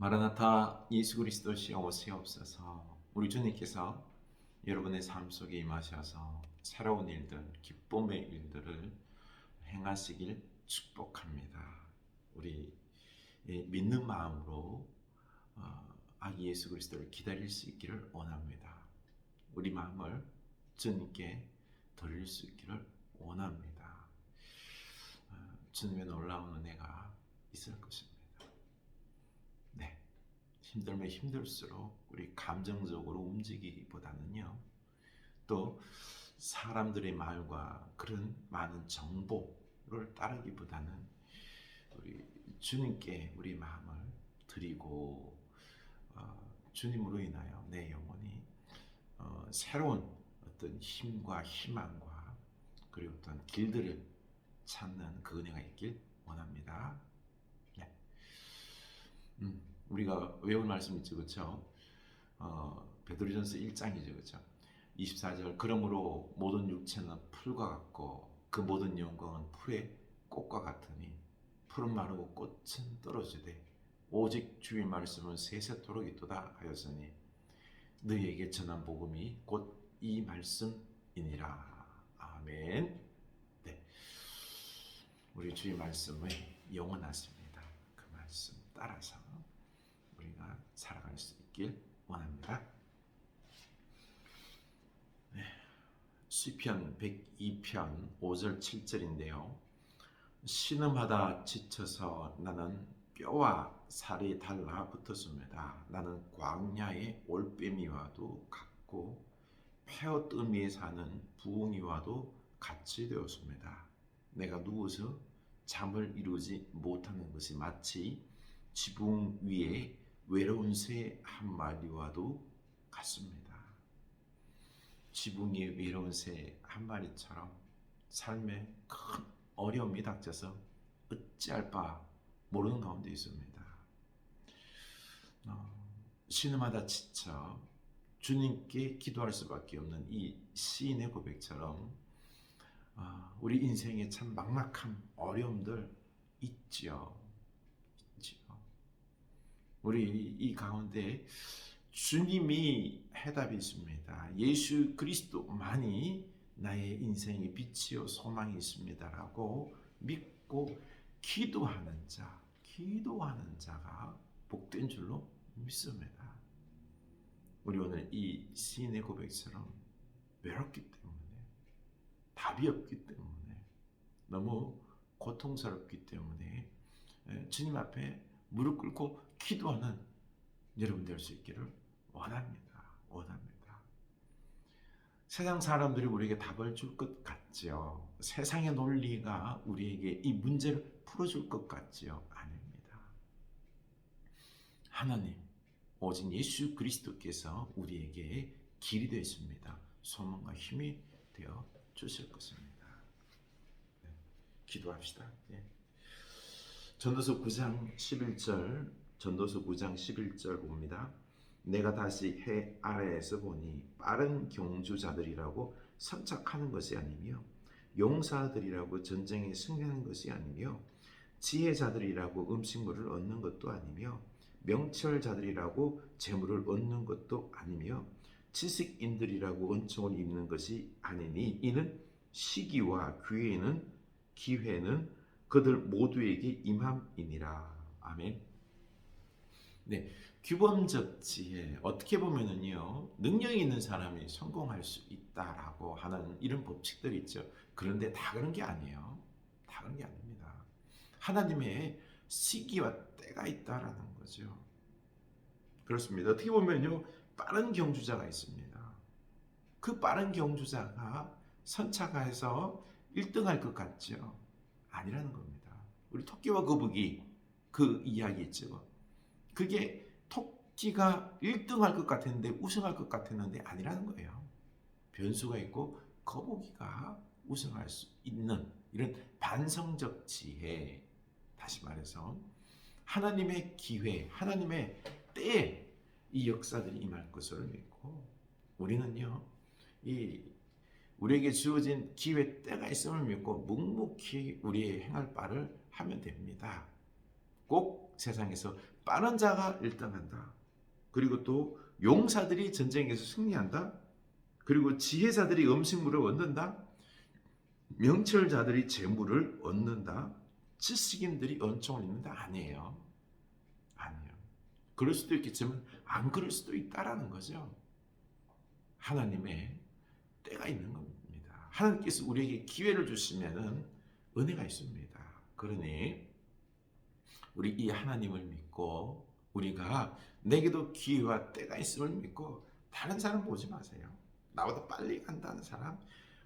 마라나타 예수 그리스도시여 오시옵소서. 우리 주님께서 여러분의 삶 속에 임하셔서 새로운 일들, 기쁨의 일들을 행하시길 축복합니다. 우리 믿는 마음으로 아기 예수 그리스도를 기다릴 수 있기를 원합니다. 우리 마음을 주님께 드릴 수 있기를 원합니다. 주님의 놀라운 은혜가 있을 것입니다. 네, 힘들면 힘들수록 우리 감정적으로 움직이기보다는요, 또 사람들의 말과 그런 많은 정보를 따르기보다는 우리 주님께 우리 마음을 드리고 주님으로 인하여 내 영혼이 새로운 어떤 힘과 희망과 그리고 어떤 길들을 찾는 그 은혜가 있길 원합니다. 네. 우리가 외운 말씀 있죠, 그렇죠? 베드로전서 1장이죠, 그렇죠? 24절. 그러므로 모든 육체는 풀과 같고 그 모든 영광은 풀의 꽃과 같으니 풀은 마르고 꽃은 떨어지되 오직 주의 말씀은 세세토록 있도다 하였으니 너희에게 전한 복음이 곧 이 말씀이니라. 아멘. 네, 우리 주의 말씀은 영원하십니다. 그 말씀 따라서 우리가 살아갈 수 있길 원합니다. 네, 시편 102편 5절 7절인데요. 신음하다 지쳐서 나는 뼈와 살이 달라붙었습니다. 나는 광야의 올빼미와도 같고 폐허뜸 위에 사는 부엉이와도 같이 되었습니다. 내가 누워서 잠을 이루지 못하는 것이 마치 지붕 위에 외로운 새 한 마리와도 같습니다. 지붕 위에 외로운 새 한 마리처럼 삶에 큰 어려움이 닥쳐서 어찌할 바 모르는 가운데 있습니다. 신음하다 지쳐 주님께 기도할 수밖에 없는 이 시인의 고백처럼 우리 인생에 참 막막한 어려움들 있지요. 우리 이 가운데 주님이 해답이 있습니다. 예수 그리스도만이 나의 인생의 빛이요 소망이 있습니다라고 믿고 기도하는 자가 복된 줄로 믿습니다. 우리 오늘 이 시인의 고백처럼 외롭기 때문에, 답이 없기 때문에, 너무 고통스럽기 때문에 주님 앞에 무릎 꿇고 기도하는 여러분 될 수 있기를 원합니다. 세상 사람들이 우리에게 답을 줄 것 같지요. 세상의 논리가 우리에게 이 문제를 풀어줄 것 같지요. 아닙니다. 하나님, 오직 예수 그리스도께서 우리에게 길이 되었습니다. 소망과 힘이 되어 주실 것입니다. 네, 기도합시다. 네. 전도서 9장 11절 봅니다. 내가 다시 해 아래에서 보니 빠른 경주자들이라고 선착하는 것이 아니며 용사들이라고 전쟁에 승리하는 것이 아니며 지혜자들이라고 음식물을 얻는 것도 아니며 명철자들이라고 재물을 얻는 것도 아니며 지식인들이라고 은총을 입는 것이 아니니 이는 시기와 기회는 그들 모두에게 임함이니라. 아멘. 네, 규범적 지혜, 어떻게 보면은요, 능력이 있는 사람이 성공할 수 있다라고 하는 이런 법칙들이 있죠. 그런데 다 그런 게 아니에요. 다 그런 게 아닙니다. 하나님의 시기와 때가 있다라는 거죠. 그렇습니다. 어떻게 보면요, 빠른 경주자가 있습니다. 그 빠른 경주자가 선착해서 1등할 것 같죠? 아니라는 겁니다. 우리 토끼와 거북이 그 이야기 있죠. 그게 토끼가 1등할 것 같았는데 우승할 것 같았는데 아니라는 거예요. 변수가 있고 거북이가 우승할 수 있는 이런 반성적 지혜, 다시 말해서 하나님의 기회, 하나님의 때에 이 역사들이 임할 것을 믿고 우리는요, 우리에게 주어진 기회 때가 있음을 믿고 묵묵히 우리의 행할 바를 하면 됩니다. 꼭 세상에서 빠른 자가 1등한다. 그리고 또 용사들이 전쟁에서 승리한다. 그리고 지혜자들이 음식물을 얻는다. 명철자들이 재물을 얻는다. 지식인들이 은총을 입는다. 아니에요. 아니에요. 그럴 수도 있겠지만 안 그럴 수도 있다라는 거죠. 하나님의 때가 있는 겁니다. 하나님께서 우리에게 기회를 주시면은 은혜가 있습니다. 그러니 우리 이 하나님을 믿고 우리가 내게도 기회와 때가 있음을 믿고 다른 사람 보지 마세요. 나보다 빨리 간다는 사람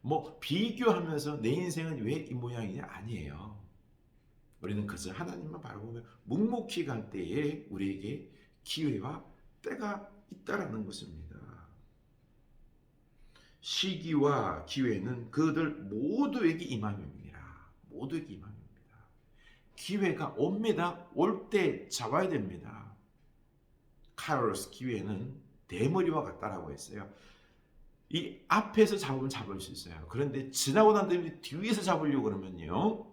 뭐 비교하면서 내 인생은 왜 이 모양이냐 아니에요. 우리는 그저 하나님만 바라보며 묵묵히 갈 때에 우리에게 기회와 때가 있다라는 것입니다. 시기와 기회는 그들 모두에게 임함입니다. 모두에게 임함입니다. 기회가 옵니다. 올 때 잡아야 됩니다. 카로스 기회는 대머리와 같다라고 했어요. 이 앞에서 잡으면 잡을 수 있어요. 그런데 지나고 난 다음에 뒤에서 잡으려고 그러면요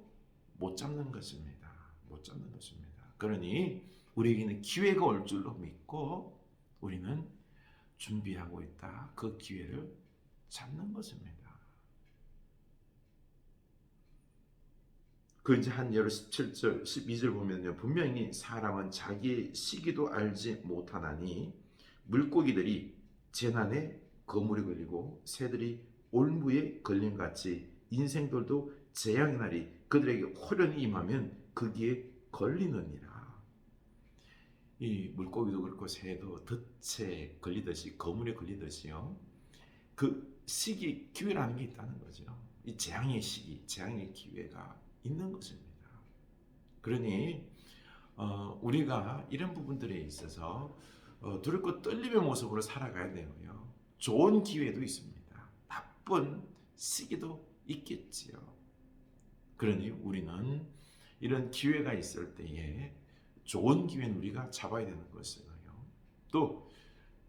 못 잡는 것입니다. 못 잡는 것입니다. 그러니 우리에게는 기회가 올 줄로 믿고 우리는 준비하고 있다. 그 기회를 잡는 것입니다. 그 이제 한 17절, 12절 보면요. 분명히 사람은 자기의 시기도 알지 못하나니 물고기들이 재난에 거물이 걸리고 새들이 올무에 걸림같이 인생들도 재앙의 날이 그들에게 호련히 임하면 거기에 걸리느니라. 이 물고기도 그렇고 새도 덫에 걸리듯이 거물에 걸리듯이요. 그 시기 기회라는 게 있다는 거죠. 이 재앙의 시기, 재앙의 기회가 있는 것입니다. 그러니 우리가 이런 부분들에 있어서 두렵고 떨림의 모습으로 살아가야 되고요. 좋은 기회도 있습니다. 나쁜 시기도 있겠지요. 그러니 우리는 이런 기회가 있을 때에 좋은 기회는 우리가 잡아야 되는 것이고요. 또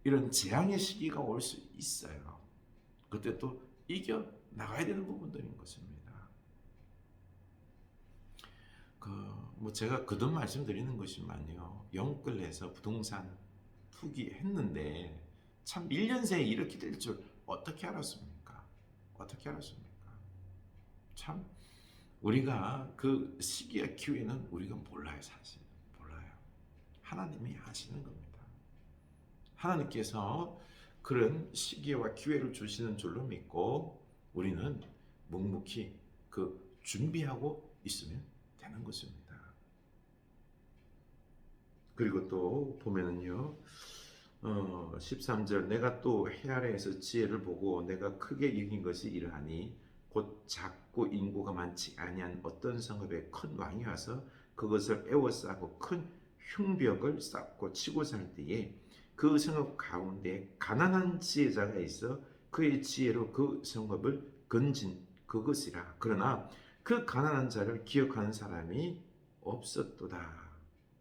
이런 재앙의 시기가 올 수 있어요. 그때 또 이겨 나가야 되는 부분들인 것입니다. 뭐 제가 거듭 말씀드리는 것이만요. 영끌 내서 부동산 투기했는데 참 1년 새에 이렇게 될 줄 어떻게 알았습니까? 어떻게 알았습니까? 참 우리가 그 시기와 기회는 우리가 몰라요. 사실 몰라요. 하나님이 하시는 겁니다. 하나님께서 그런 시기와 기회를 주시는 줄로 믿고 우리는 묵묵히 그 준비하고 있으면 되는 것입니다. 그리고 또 보면은요 13절 내가 또 해 아래에서 지혜를 보고 내가 크게 이긴 것이 이러하니 곧 작고 인구가 많지 아니한 어떤 성읍에 큰 왕이 와서 그것을 에워싸고 큰 흉벽을 쌓고 치고 살 때에 그 성읍 가운데 가난한 지혜자가 있어 그의 지혜로 그 성읍을 건진 그것이라. 그러나 그 가난한 자를 기억하는 사람이 없었도다.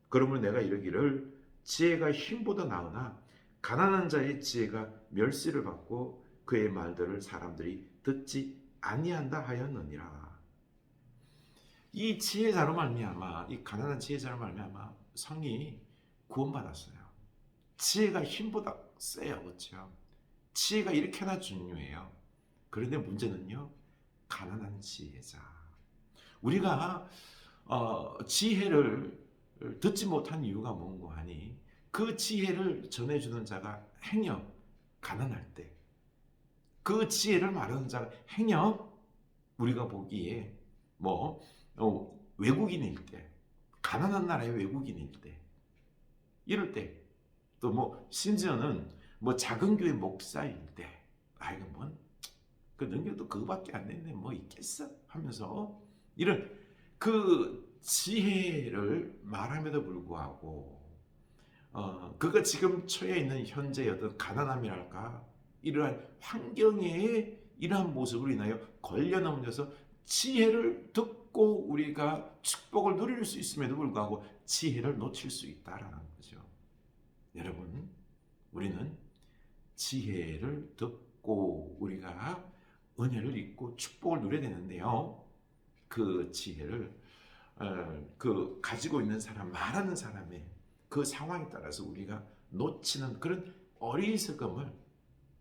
그러므로 내가 이르기를 지혜가 힘보다 나으나 가난한 자의 지혜가 멸시를 받고 그의 말들을 사람들이 듣지 아니한다 하였느니라. 이 지혜자로 말미암아 이 가난한 지혜자로 말미암아 성이 구원받았어요. 지혜가 힘보다 세요. 그렇죠? 지혜가 이렇게나 중요해요. 그런데 문제는요. 가난한 지혜자. 우리가 지혜를 듣지 못한 이유가 뭔고 하니 그 지혜를 전해주는 자가 행여 가난할 때 그 지혜를 말하는 자가 행여 우리가 보기에 뭐 외국인일 때 가난한 나라의 외국인일 때 이럴 때 또 뭐 심지어는 뭐 작은 교회 목사일 때 이거 뭔 그 능력도 그거밖에 안 됐네 뭐 있겠어 하면서 이런 그 지혜를 말함에도 불구하고 그가 지금 처해 있는 현재의 어떤 가난함이랄까 이러한 환경에 이러한 모습으로 인하여 걸려넘어져서 지혜를 듣고 우리가 축복을 누릴 수 있음에도 불구하고 지혜를 놓칠 수 있다라는 거죠. 여러분 우리는 지혜를 듣고 우리가 은혜를 입고 축복을 누려야 되는데요. 그 지혜를 그 가지고 있는 사람, 말하는 사람의 그 상황에 따라서 우리가 놓치는 그런 어리석음을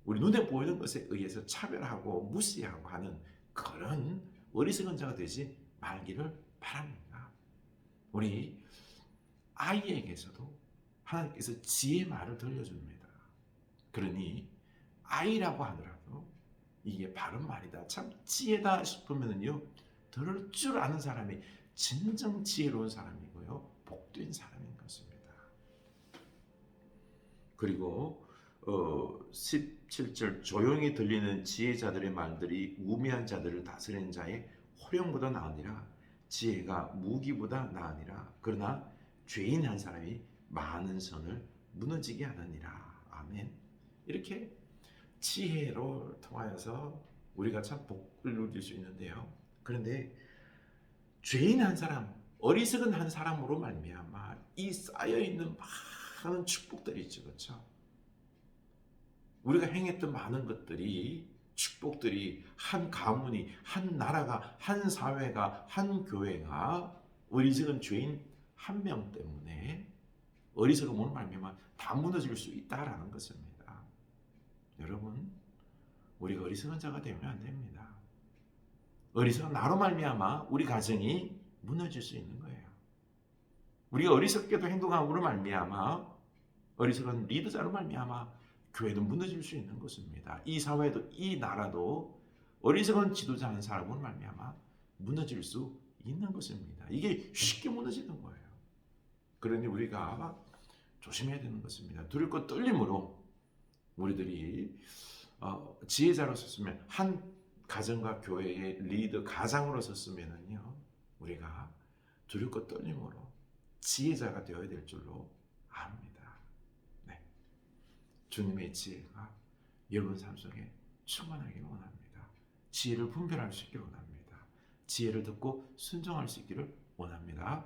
우리 눈에 보이는 것에 의해서 차별하고 무시하고 하는 그런 어리석은 자가 되지 말기를 바랍니다. 우리 아이에게서도 하나님께서 지혜의 말을 들려줍니다. 그러니 아이라고 하더라도 이게 바른 말이다, 참 지혜다 싶으면요, 들을 줄 아는 사람이 진정 지혜로운 사람이고요, 복된 사람인 것입니다. 그리고 17절 조용히 들리는 지혜자들의 말들이 우매한 자들을 다스리는 자의 호령보다 나으니라. 지혜가 무기보다 나으니라. 그러나 죄인 한 사람이 많은 선을 무너지게 하느니라. 아멘. 이렇게 지혜로 통하여서 우리가 참 복을 누릴 수 있는데요. 그런데 죄인 한 사람, 어리석은 한 사람으로 말미암아 이 쌓여 있는 많은 축복들이 있죠, 그렇죠? 우리가 행했던 많은 것들이, 축복들이, 한 가문이, 한 나라가, 한 사회가, 한 교회가 어리석은 죄인 한 명 때문에 어리석음으로 말미암아 다 무너질 수 있다라는 것입니다. 여러분, 우리가 어리석은 자가 되면 안 됩니다. 어리석은 나로 말미암아 우리 가정이 무너질 수 있는 거예요. 우리가 어리석게도 행동함으로 말미암아, 어리석은 리더자로 말미암아 교회도 무너질 수 있는 것입니다. 이 사회도, 이 나라도 어리석은 지도자 한 사람으로 말미암아 무너질 수 있는 것입니다. 이게 쉽게 무너지는 거예요. 그러니 우리가 조심해야 되는 것입니다. 두렵고 떨림으로 우리들이 지혜자로 섰으면, 한 가정과 교회의 리더, 가장으로 섰으면요, 우리가 두렵고 떨림으로 지혜자가 되어야 될 줄로 압니다. 네. 주님의 지혜가 여러분 삶 속에 충만하기를 원합니다. 지혜를 분별할 수 있기를 원합니다. 지혜를 듣고 순종할 수 있기를 원합니다.